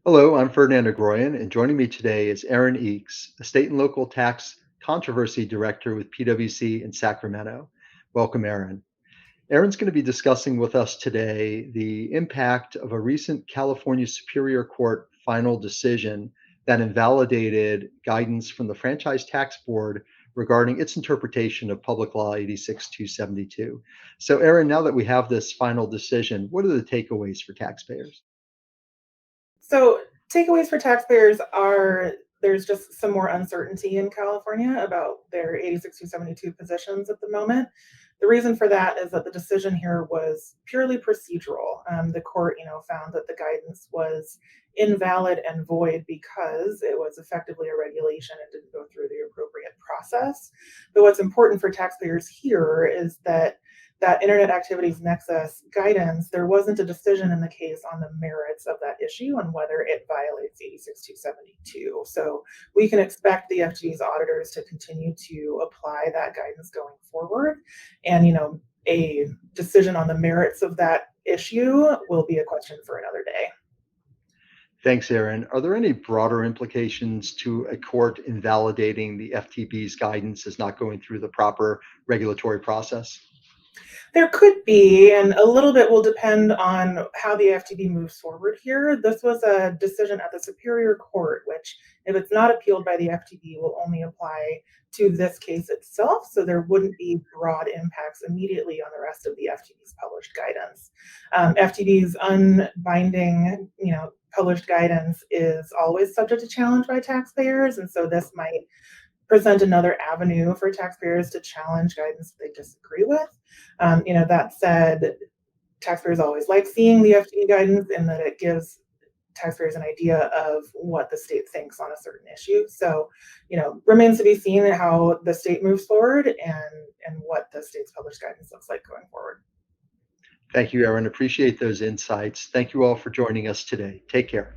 Hello, I'm Ferdinand Agroyan, and joining me today is Aaron Eakes, a state and local tax controversy director with PwC in Sacramento. Welcome, Aaron. Aaron's going to be discussing with us today the impact of a recent California Superior Court final decision that invalidated guidance from the Franchise Tax Board regarding its interpretation of Public Law 86272. So, Aaron, now that we have this final decision, what are the takeaways for taxpayers? So, takeaways for taxpayers are there's just some more uncertainty in California about their 86272 positions at the moment. The reason for that is that the decision here was purely procedural. The court, found that the guidance was invalid and void because it was effectively a regulation and didn't go through the appropriate process. But what's important for taxpayers here is that internet activities nexus guidance, there wasn't a decision in the case on the merits of that issue and whether it violates 86272. So we can expect the FTB's auditors to continue to apply that guidance going forward. And, a decision on the merits of that issue will be a question for another day. Thanks, Aaron. Are there any broader implications to a court invalidating the FTB's guidance as not going through the proper regulatory process? There could be, and a little bit will depend on how the FTB moves forward here. This was a decision at the Superior Court, which, if it's not appealed by the FTB, will only apply to this case itself. So there wouldn't be broad impacts immediately on the rest of the FTB's published guidance. FTB's unbinding, published guidance is always subject to challenge by taxpayers, and so this might present another avenue for taxpayers to challenge guidance they disagree with. That said, taxpayers always like seeing the FTE guidance in that it gives taxpayers an idea of what the state thinks on a certain issue. So, remains to be seen how the state moves forward and what the state's published guidance looks like going forward. Thank you, Aaron. Appreciate those insights. Thank you all for joining us today. Take care.